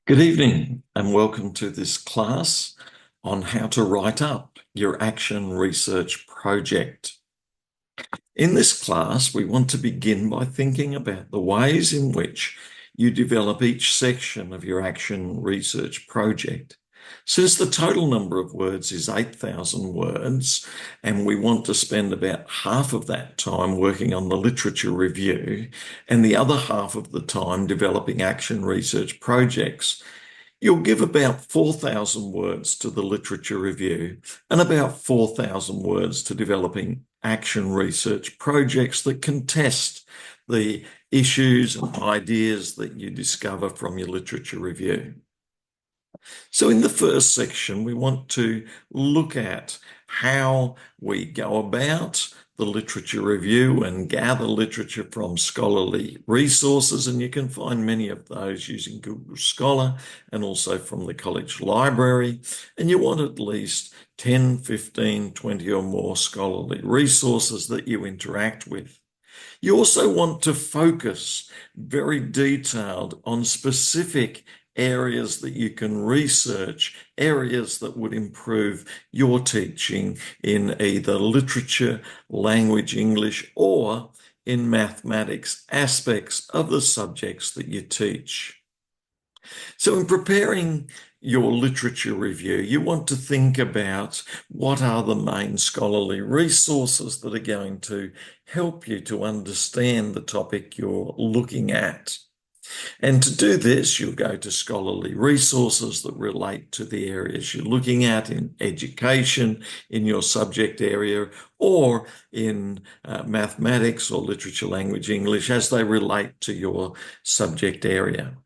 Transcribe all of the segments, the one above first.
Good evening and welcome to this class on how to write up your action research project. In this class, we want to begin by thinking about the ways in which you develop each section of your action research project. Since the total number of words is 8,000 words, and we want to spend about half of that time working on the literature review and the other half of the time developing action research projects, you'll give about 4,000 words to the literature review and about 4,000 words to developing action research projects that can test the issues and ideas that you discover from your literature review. So in the first section, we want to look at how we go about the literature review and gather literature from scholarly resources. And you can find many of those using Google Scholar and also from the college library. And you want at least 10, 15, 20 or more scholarly resources that you interact with. You also want to focus very detailed on specific areas that you can research, areas that would improve your teaching in either literature, language, English, or in mathematics, aspects of the subjects that you teach. So in preparing your literature review, you want to think about what are the main scholarly resources that are going to help you to understand the topic you're looking at. And to do this, you'll go to scholarly resources that relate to the areas you're looking at in education, in your subject area, or in mathematics or literature, language, English, as they relate to your subject area.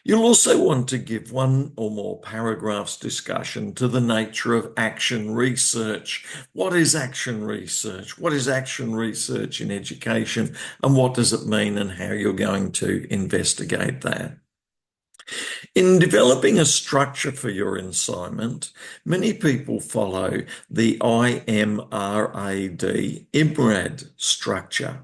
You'll also want to give one or more paragraphs discussion to the nature of action research. What is action research? What is action research in education? And what does it mean and how you're going to investigate that? In developing a structure for your assignment, many people follow the IMRAD structure,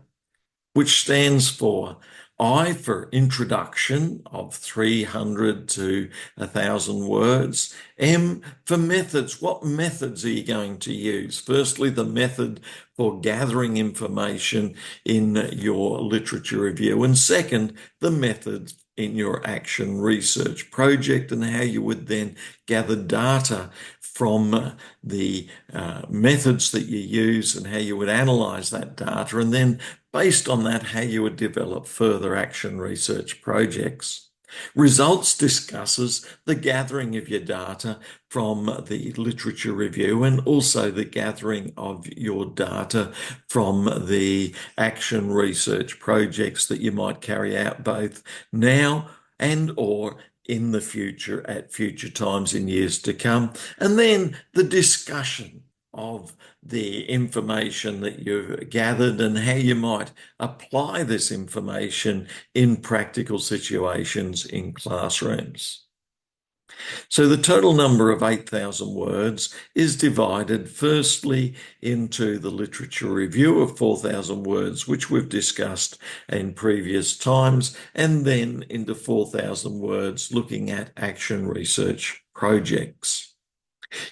which stands for I for introduction of 300 to 1,000 words. M for methods. What methods are you going to use? Firstly, the method for gathering information in your literature review. And second, the method in your action research project and how you would then gather data from the methods that you use and how you would analyze that data, and then based on that, how you would develop further action research projects. Results discusses the gathering of your data from the literature review and also the gathering of your data from the action research projects that you might carry out both now and or in the future at future times in years to come. And then the discussion of the information that you've gathered and how you might apply this information in practical situations in classrooms. So the total number of 8,000 words is divided firstly into the literature review of 4,000 words, which we've discussed in previous times, and then into 4,000 words looking at action research projects.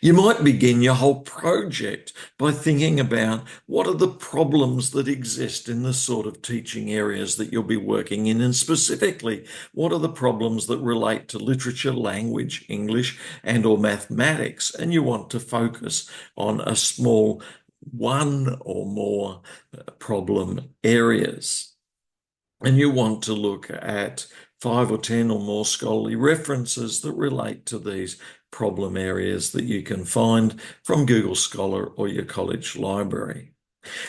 You might begin your whole project by thinking about what are the problems that exist in the sort of teaching areas that you'll be working in, and specifically, what are the problems that relate to literature, language, English, and or mathematics, and you want to focus on a small one or more problem areas. And you want to look at 5 or 10 or more scholarly references that relate to these problem areas that you can find from Google Scholar or your college library.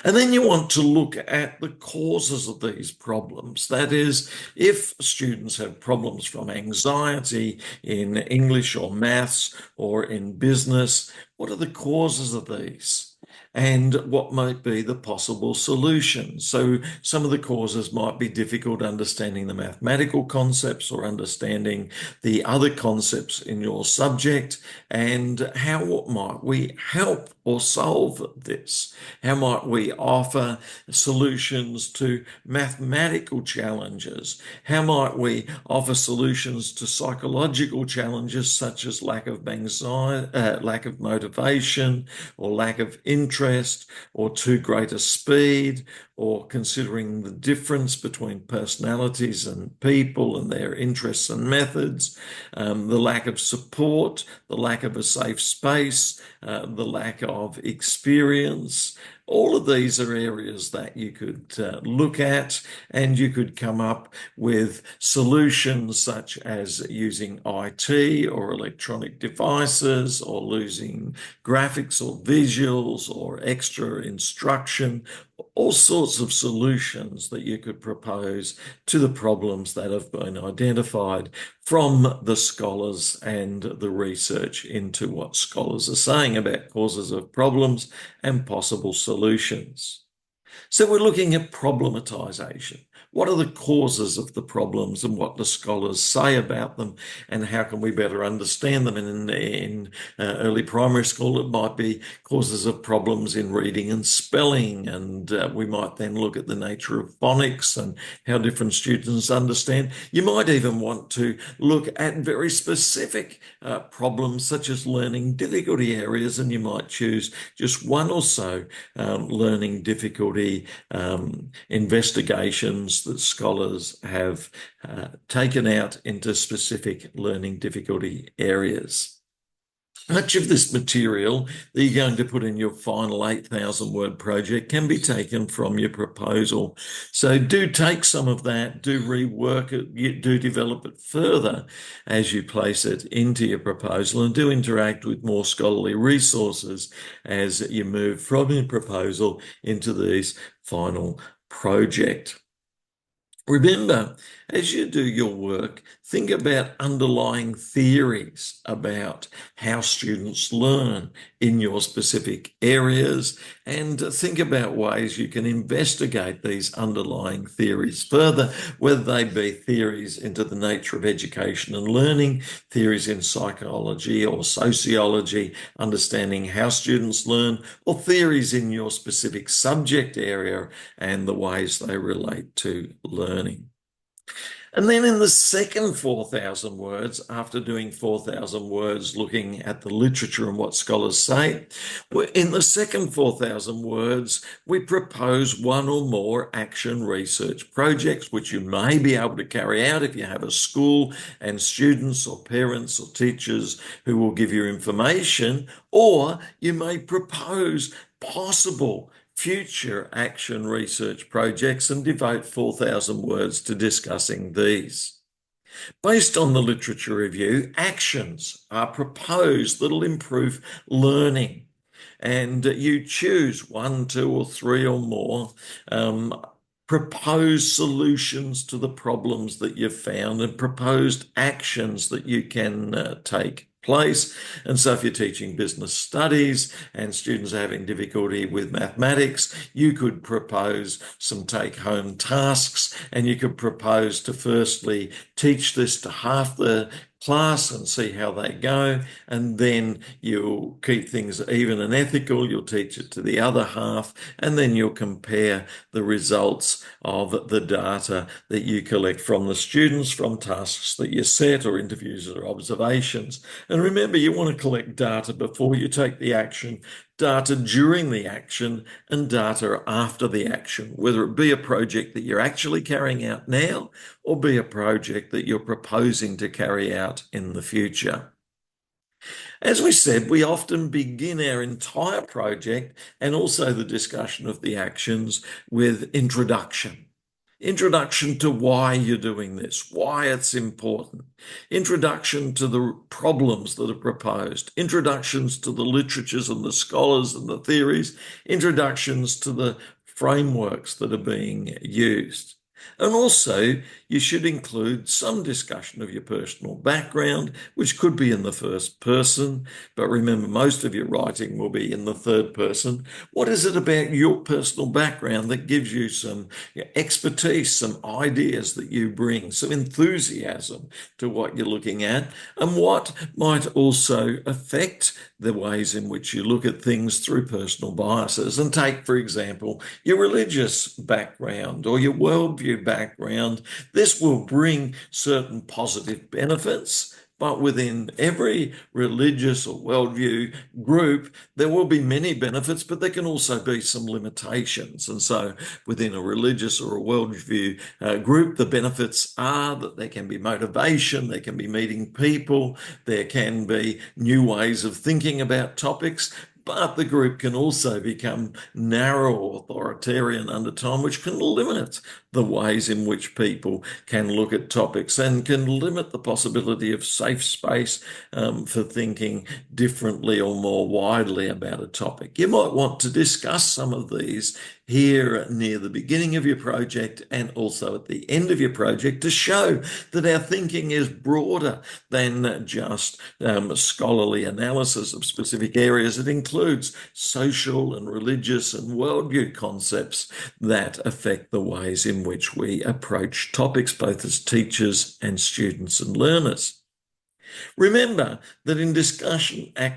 And then you want to look at the causes of these problems. That is, if students have problems from anxiety in English or maths or in business, what are the causes of these? and what might be the possible solutions. So some of the causes might be difficult understanding the mathematical concepts or understanding the other concepts in your subject, and how might we help or solve this? How might we offer solutions to mathematical challenges? How might we offer solutions to psychological challenges such as lack of anxiety, lack of motivation, or lack of interest, or too great a speed, or considering the difference between personalities and people and their interests and methods, the lack of support, the lack of a safe space, the lack of experience. All of these are areas that you could look at, and you could come up with solutions such as using IT or electronic devices, or using graphics or visuals or extra instruction, all sorts of solutions that you could propose to the problems that have been identified from the scholars and the research into what scholars are saying about causes of problems and possible solutions. So we're looking at problematization. What are the causes of the problems, and what do scholars say about them, and how can we better understand them? In early primary school, it might be causes of problems in reading and spelling, and we might then look at the nature of phonics and how different students understand. You might even want to look at very specific problems such as learning difficulty areas, and you might choose just one or so learning difficulty investigations that scholars have taken out into specific learning difficulty areas. Much of this material that you're going to put in your final 8,000 word project can be taken from your proposal. So do take some of that, do rework it, do develop it further as you place it into your proposal, and do interact with more scholarly resources as you move from your proposal into these final project. Remember, as you do your work, think about underlying theories about how students learn in your specific areas, and think about ways you can investigate these underlying theories further, whether they be theories into the nature of education and learning, theories in psychology or sociology, understanding how students learn, or theories in your specific subject area and the ways they relate to learning. And then in the second 4,000 words, after doing 4,000 words looking at the literature and what scholars say, in the second 4,000 words, we propose one or more action research projects, which you may be able to carry out if you have a school and students or parents or teachers who will give you information, or you may propose possible future action research projects and devote 4,000 words to discussing these. Based on the literature review, actions are proposed that'll improve learning, and you choose one, two, or three or more proposed solutions to the problems that you've found, and proposed actions that you can take place. And so if you're teaching business studies and students are having difficulty with mathematics, you could propose some take-home tasks, and you could propose to firstly teach this to half the class and see how they go, and then you'll keep things even and ethical. You'll teach it to the other half, and then you'll compare the results of the data that you collect from the students from tasks that you set, or interviews or observations. And remember, you want to collect data before you take the action, data during the action, and data after the action, whether it be a project that you're actually carrying out now or be a project that you're proposing to carry out in the future. As we said, we often begin our entire project and also the discussion of the actions with introduction. Introduction to why you're doing this, why it's important. Introduction to the problems that are proposed. Introductions to the literatures and the scholars and the theories. Introductions to the frameworks that are being used. And also, you should include some discussion of your personal background, which could be in the first person, but remember, most of your writing will be in the third person. What is it about your personal background that gives you some expertise, some ideas that you bring, some enthusiasm to what you're looking at, and what might also affect the ways in which you look at things through personal biases? And take, for example, your religious background or your worldview background. This will bring certain positive benefits, but within every religious or worldview group, there will be many benefits, but there can also be some limitations. And so within a religious or a worldview group, the benefits are that there can be motivation, there can be meeting people, there can be new ways of thinking about topics. But the group can also become narrow, authoritarian under time, which can limit the ways in which people can look at topics and can limit the possibility of safe space for thinking differently or more widely about a topic. You might want to discuss some of these here near the beginning of your project and also at the end of your project to show that our thinking is broader than just scholarly analysis of specific areas. It includes social and religious and worldview concepts that affect the ways in which we approach topics, both as teachers and students and learners. Remember that in discussion, action,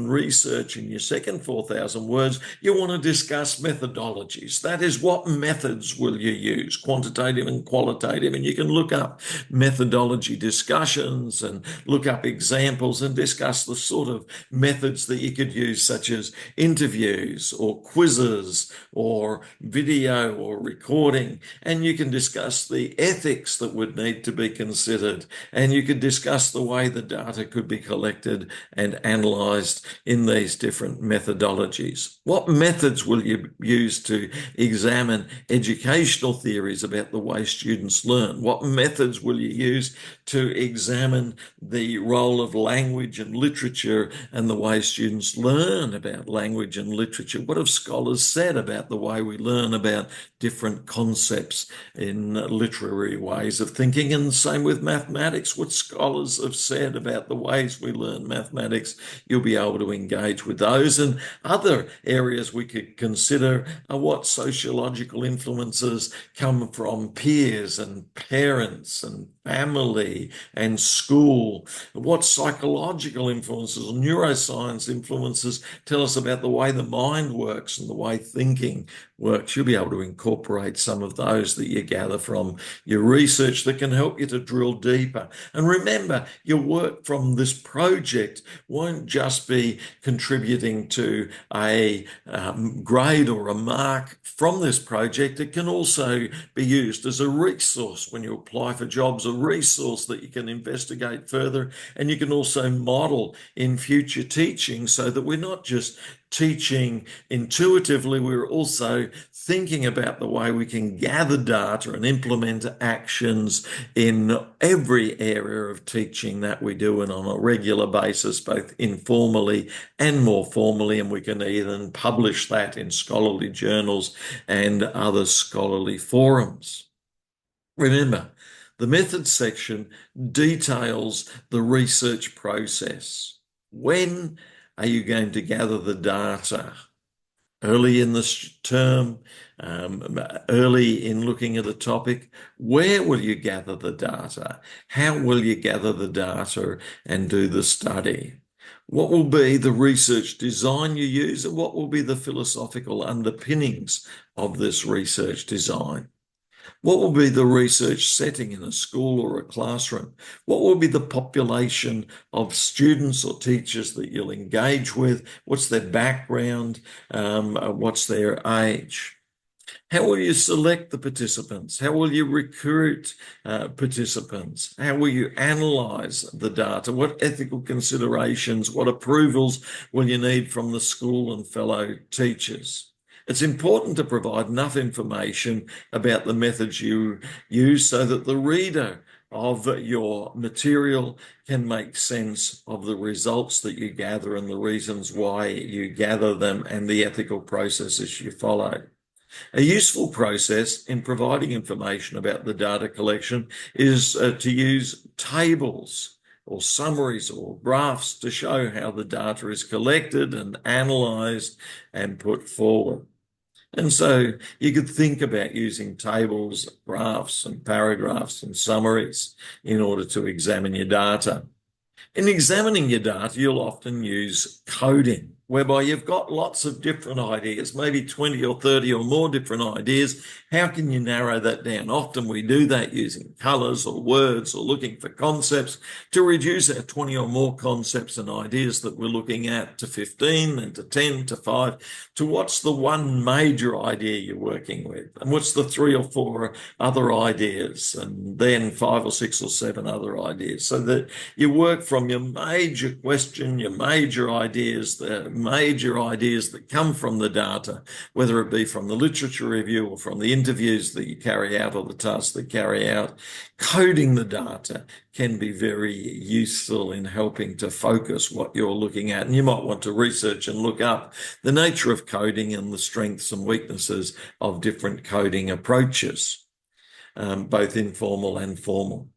research, in your second 4,000 words, you want to discuss methodologies. That is, what methods will you use, quantitative and qualitative? And you can look up methodology discussions and look up examples and discuss the sort of methods that you could use, such as interviews or quizzes or video or recording. And you can discuss the ethics that would need to be considered. And you could discuss the way the data could be collected and analysed in these different methodologies. What methods will you use to examine educational theories about the way students learn? What methods will you use to examine the role of language and literature and the way students learn about language and literature? What have scholars said about the way we learn about different concepts in literary ways of thinking? And the same with mathematics. What scholars have said about the ways we learn mathematics, you'll be able to engage with those. And other areas we could consider are what sociological influences come from peers and parents and family and school. What psychological influences or neuroscience influences tell us about the way the mind works and the way thinking works. You'll be able to incorporate some of those that you gather from your research that can help you to drill deeper. And remember, your work from this project won't just be contributing to a grade or a mark from this project. It can also be used as a resource when you apply for jobs, a resource that you can investigate further, and you can also model in future teaching so that we're not just teaching intuitively, we're also thinking about the way we can gather data and implement actions in every area of teaching that we do and on a regular basis, both informally and more formally. And we can even publish that in scholarly journals and other scholarly forums. Remember, the methods section details the research process. When are you going to gather the data? Early in this term, early in looking at a topic? Where will you gather the data? How will you gather the data and do the study? What will be the research design you use, and what will be the philosophical underpinnings of this research design? What will be the research setting in a school or a classroom? What will be the population of students or teachers that you'll engage with? What's their background? What's their age? How will you select the participants? How will you recruit participants? How will you analyse the data? What ethical considerations, what approvals will you need from the school and fellow teachers? It's important to provide enough information about the methods you use so that the reader of your material can make sense of the results that you gather and the reasons why you gather them and the ethical processes you follow. A useful process in providing information about the data collection is to use tables or summaries or graphs to show how the data is collected and analysed and put forward. And so you could think about using tables, graphs and paragraphs and summaries in order to examine your data. In examining your data, you'll often use coding, whereby you've got lots of different ideas, maybe 20 or 30 or more different ideas. How can you narrow that down? Often we do that using colours or words or looking for concepts to reduce our 20 or more concepts and ideas that we're looking at to 15, then to 10, to 5, to what's the one major idea you're working with, and what's the 3 or 4 other ideas, and then 5 or 6 or 7 other ideas, so that you work from your major question, your major ideas, the major ideas that come from the data, whether it be from the literature review or from the interviews that you carry out or the tasks that you carry out. Coding the data can be very useful in helping to focus what you're looking at. And you might want to research and look up the nature of coding and the strengths and weaknesses of different coding approaches, both informal and formal.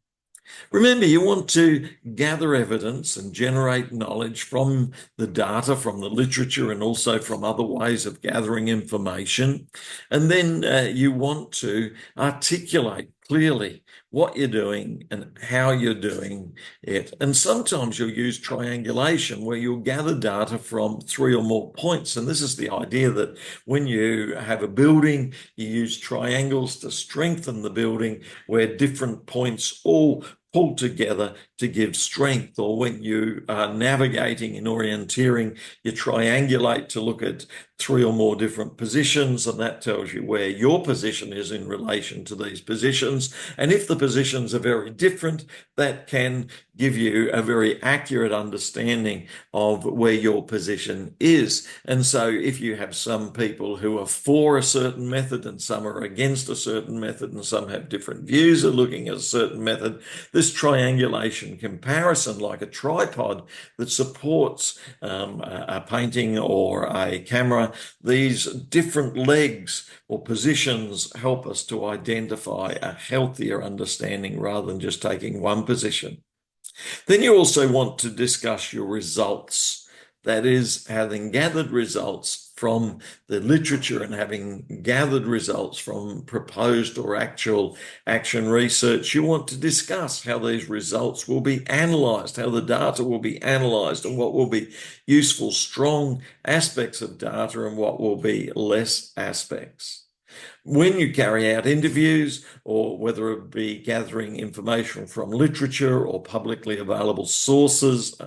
Remember, you want to gather evidence and generate knowledge from the data, from the literature, and also from other ways of gathering information. And then you want to articulate clearly what you're doing and how you're doing it. And sometimes you'll use triangulation, where you'll gather data from 3 or more points. And this is the idea that when you have a building, you use triangles to strengthen the building, where different points all pull together to give strength. Or when you are navigating and orienteering, you triangulate to look at 3 or more different positions, and that tells you where your position is in relation to these positions. And if the positions are very different, that can give you a very accurate understanding of where your position is. And so if you have some people who are for a certain method and some are against a certain method and some have different views of looking at a certain method, this triangulation comparison, like a tripod that supports a painting or a camera, these different legs or positions help us to identify a healthier understanding rather than just taking one position. Then you also want to discuss your results. That is, having gathered results from the literature and having gathered results from proposed or actual action research, you want to discuss how these results will be analysed, how the data will be analysed, and what will be useful, strong aspects of data and what will be less aspects. When you carry out interviews, or whether it be gathering information from literature or publicly available sources,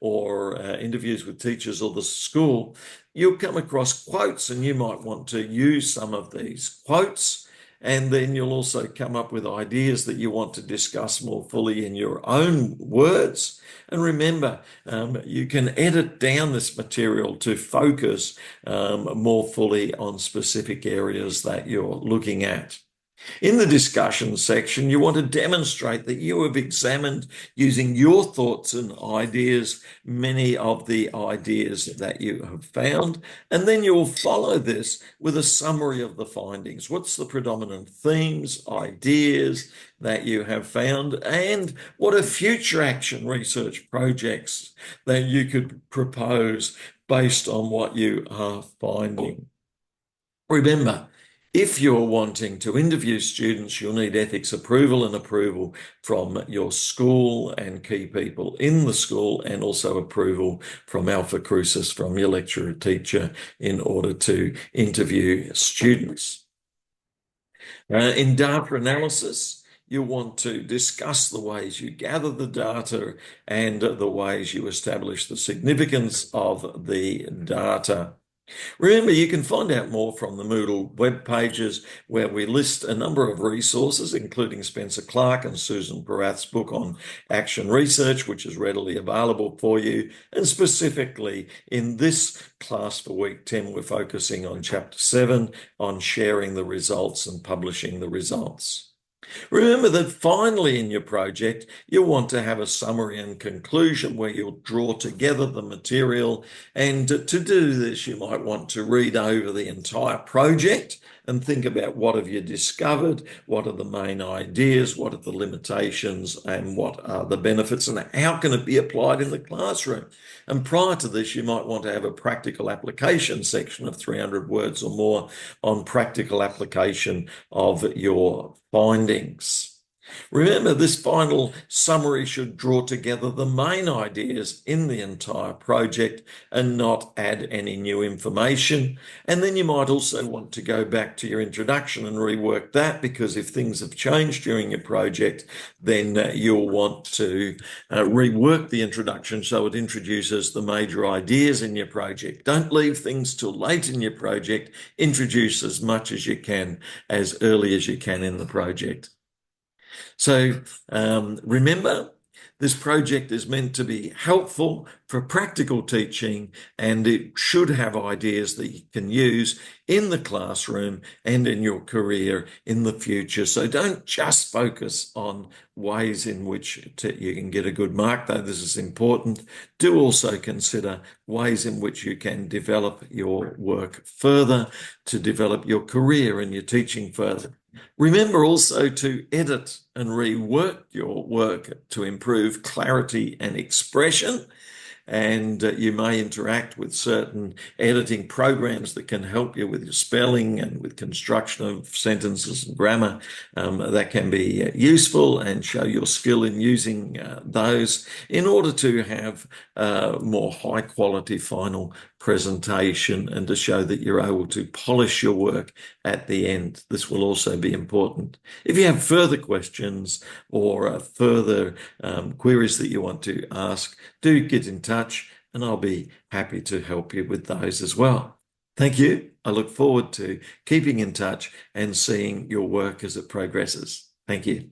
or interviews with teachers or the school, you'll come across quotes, and you might want to use some of these quotes. And then you'll also come up with ideas that you want to discuss more fully in your own words. And remember, you can edit down this material to focus more fully on specific areas that you're looking at. In the discussion section, you want to demonstrate that you have examined, using your thoughts and ideas, many of the ideas that you have found, and then you will follow this with a summary of the findings. What's the predominant themes, ideas that you have found, and what are future action research projects that you could propose based on what you are finding? Remember, if you're wanting to interview students, you'll need ethics approval and approval from your school and key people in the school, and also approval from Alpha Crucis, from your lecturer teacher, in order to interview students. In data analysis, you want to discuss the ways you gather the data and the ways you establish the significance of the data. Remember, you can find out more from the Moodle web pages, where we list a number of resources, including Spencer Clark and Susan Porath's book on action research, which is readily available for you. And specifically in this class for week 10, we're focusing on chapter 7, on sharing the results and publishing the results. Remember that finally in your project, you'll want to have a summary and conclusion where you'll draw together the material. And to do this, you might want to read over the entire project and think about what have you discovered, what are the main ideas, what are the limitations, and what are the benefits, and how can it be applied in the classroom. And prior to this, you might want to have a practical application section of 300 words or more on practical application of your findings. Remember, this final summary should draw together the main ideas in the entire project and not add any new information. And then you might also want to go back to your introduction and rework that, because if things have changed during your project, then you'll want to rework the introduction so it introduces the major ideas in your project. Don't leave things till late in your project. Introduce as much as you can as early as you can in the project. So remember, this project is meant to be helpful for practical teaching, and it should have ideas that you can use in the classroom and in your career in the future. So don't just focus on ways in which you can get a good mark, though this is important. Do also consider ways in which you can develop your work further, to develop your career and your teaching further. Remember also to edit and rework your work to improve clarity and expression. And you may interact with certain editing programs that can help you with your spelling and with construction of sentences and grammar. That can be useful, and show your skill in using those in order to have more high quality final presentation and to show that you're able to polish your work at the end. This will also be important. If you have further questions or further queries that you want to ask, do get in touch and I'll be happy to help you with those as well. Thank you. I look forward to keeping in touch and seeing your work as it progresses. Thank you.